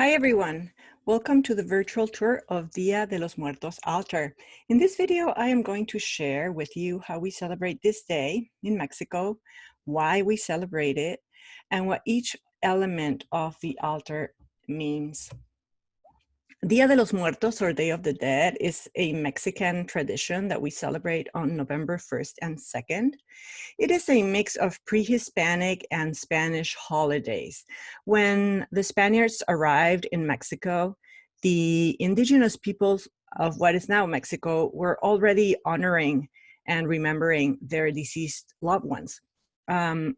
Hi everyone, welcome to the virtual tour of Día de los Muertos altar. In this video, I am going to share with you how we celebrate this day in Mexico, why we celebrate it, and what each element of the altar means. Día de los Muertos, or Day of the Dead, is a Mexican tradition that we celebrate on November 1st and 2nd. It is a mix of pre-Hispanic and Spanish holidays. When the Spaniards arrived in Mexico, the indigenous peoples of what is now Mexico were already honoring and remembering their deceased loved ones. The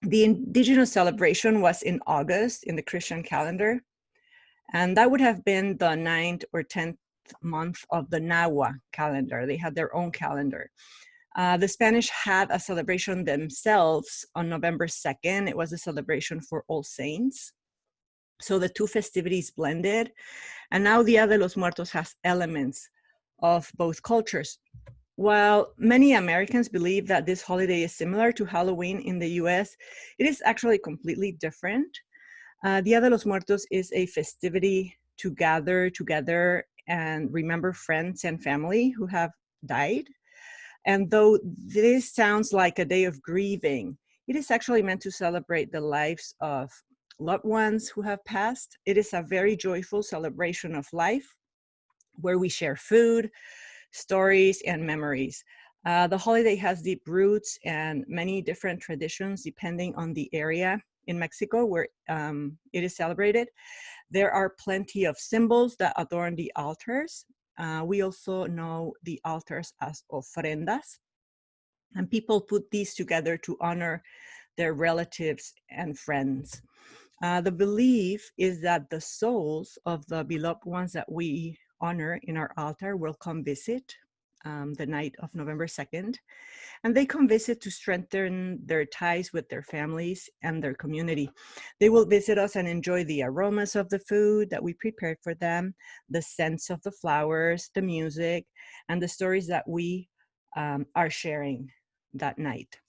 indigenous celebration was in August in the Christian calendar, and that would have been the 9th or 10th month of the Nahua calendar. They had their own calendar. The Spanish had a celebration themselves on November 2nd. It was a celebration for All Saints. So the two festivities blended. And now Día de los Muertos has elements of both cultures. While many Americans believe that this holiday is similar to Halloween in the US, it is actually completely different. Día de los Muertos is a festivity to gather together and remember friends and family who have died. And though this sounds like a day of grieving, it is actually meant to celebrate the lives of loved ones who have passed. It is a very joyful celebration of life where we share food, stories, and memories. The holiday has deep roots and many different traditions depending on the area in Mexico where it is celebrated. There are plenty of symbols that adorn the altars. We also know the altars as ofrendas, and people put these together to honor their relatives and friends. The belief is that the souls of the beloved ones that we honor in our altar will come visit the night of November 2nd, and they come visit to strengthen their ties with their families and their community. They will visit us and enjoy the aromas of the food that we prepared for them, the scents of the flowers, the music, and the stories that we are sharing that night.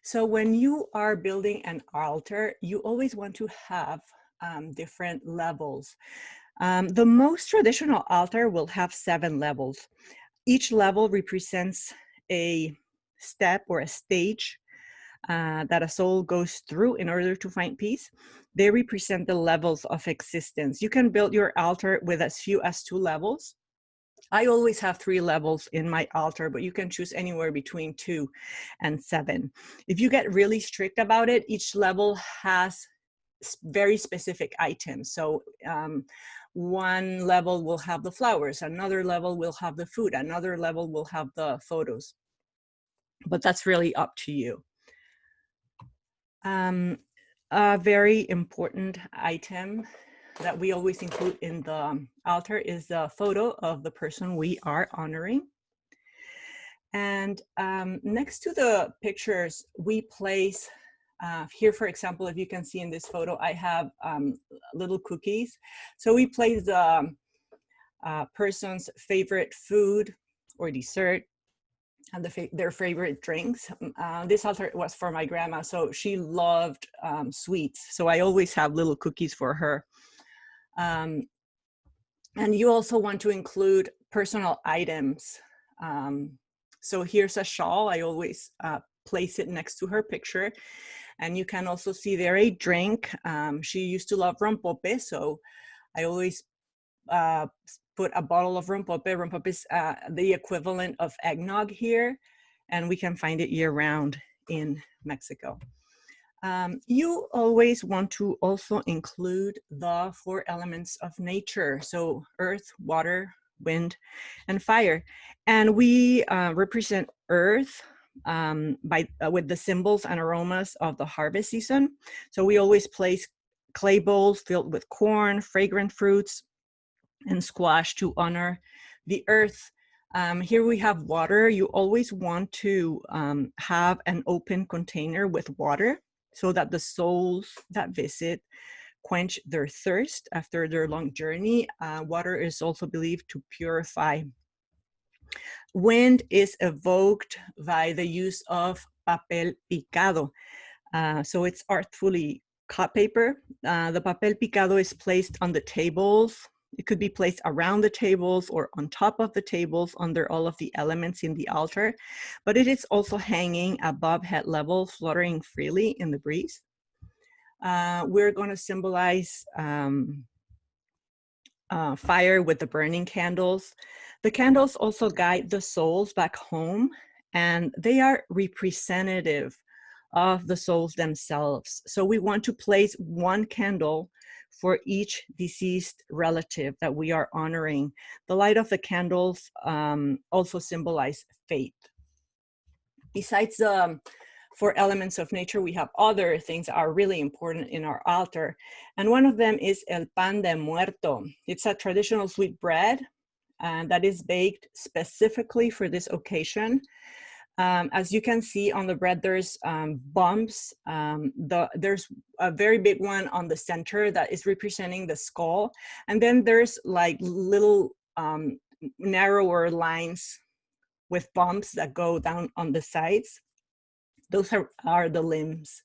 So when you are building an altar, you always want to have different levels. The most traditional altar will have 7 levels. Each level represents a step or a stage that a soul goes through in order to find peace. They represent the levels of existence. You can build your altar with as few as 2 levels. I always have 3 levels in my altar, but you can choose anywhere between 2 and 7. If you get really strict about it, each level has very specific items. So one level will have the flowers, another level will have the food, another level will have the photos. But that's really up to you. A very important item that we always include in the altar is the photo of the person we are honoring. And next to the pictures, we place, here, for example, if you can see in this photo, I have little cookies. So we place the person's favorite food or dessert and their favorite drinks. This altar was for my grandma, so she loved sweets. So I always have little cookies for her. And you also want to include personal items. So here's a shawl. I always place it next to her picture. And you can also see there a drink. She used to love rompope, so I always put a bottle of rompope. Rompope is the equivalent of eggnog here, and we can find it year-round in Mexico. You always want to also include the 4 elements of nature, so earth, water, wind, and fire. And we represent earth with the symbols and aromas of the harvest season. So we always place clay bowls filled with corn, fragrant fruits, and squash to honor the earth. Here we have water. You always want to have an open container with water so that the souls that visit quench their thirst after their long journey. Water is also believed to purify. Wind is evoked by the use of papel picado. So it's artfully cut paper. The papel picado is placed on the tables. It could be placed around the tables or on top of the tables under all of the elements in the altar, but it is also hanging above head level, fluttering freely in the breeze. We're going to symbolize fire with the burning candles. The candles also guide the souls back home, and they are representative of the souls themselves. So we want to place one candle for each deceased relative that we are honoring. The light of the candles also symbolize faith. Besides the 4 elements of nature, we have other things that are really important in our altar. And one of them is el pan de muerto. It's a traditional sweet bread that is baked specifically for this occasion. As you can see on the bread, there's bumps. There's a very big one on the center that is representing the skull. And then there's like little narrower lines with bumps that go down on the sides. Those are the limbs.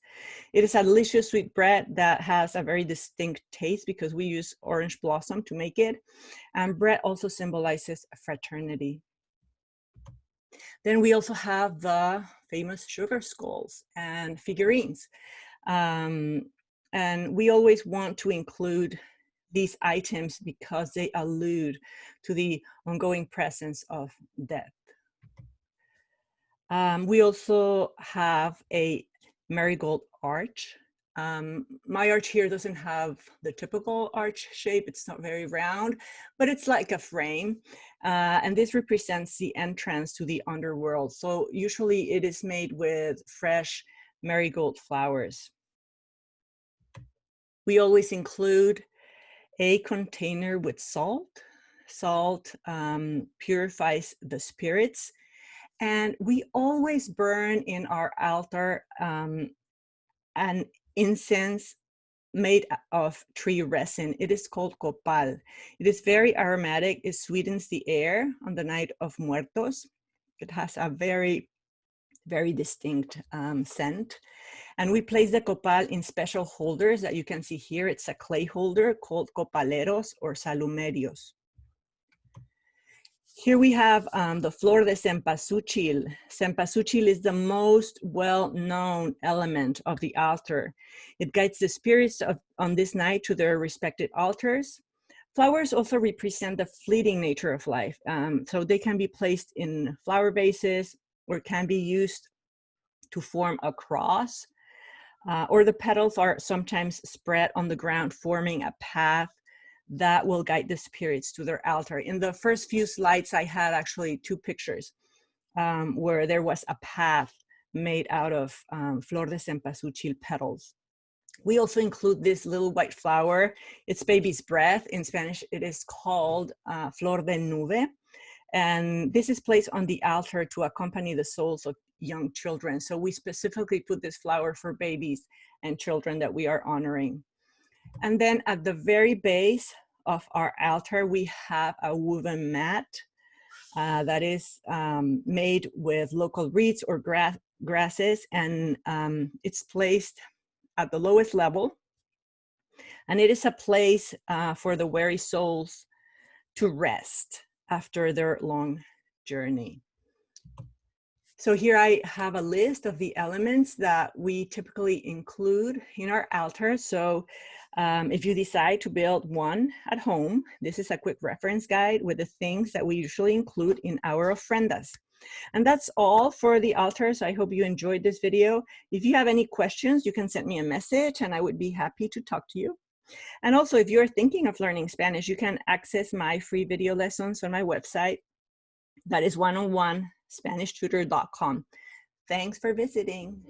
It is a delicious sweet bread that has a very distinct taste because we use orange blossom to make it. And bread also symbolizes fraternity. Then we also have the famous sugar skulls and figurines. And we always want to include these items because they allude to the ongoing presence of death. We also have a Marigold Arch. My arch here doesn't have the typical arch shape. It's not very round, but it's like a frame. And this represents the entrance to the underworld. So usually it is made with fresh marigold flowers. We always include a container with salt. Salt purifies the spirits. And we always burn in our altar an incense made of tree resin. It is called copal. It is very aromatic. It sweetens the air on the night of Muertos. It has a very, very distinct scent. And we place the copal in special holders that you can see here. It's a clay holder called copaleros or salumerios. Here we have the flor de cempasúchil. Cempasúchil is the most well-known element of the altar. It guides the spirits on this night to their respected altars. Flowers also represent the fleeting nature of life. So they can be placed in flower vases or can be used to form a cross. Or the petals are sometimes spread on the ground, forming a path that will guide the spirits to their altar. In the first few slides, I had actually 2 pictures where there was a path made out of flor de cempasúchil petals. We also include this little white flower. It's baby's breath. In Spanish, it is called flor de nube. And this is placed on the altar to accompany the souls of young children. So we specifically put this flower for babies and children that we are honoring. And then at the very base of our altar, we have a woven mat that is made with local reeds or grasses, and it's placed at the lowest level. And it is a place for the weary souls to rest after their long journey. So here I have a list of the elements that we typically include in our altar. So if you decide to build one at home, this is a quick reference guide with the things that we usually include in our ofrendas. And that's all for the altar. So I hope you enjoyed this video. If you have any questions, you can send me a message and I would be happy to talk to you. And also, if you're thinking of learning Spanish, you can access my free video lessons on my website. That is 101SpanishTutor.com. Thanks for visiting.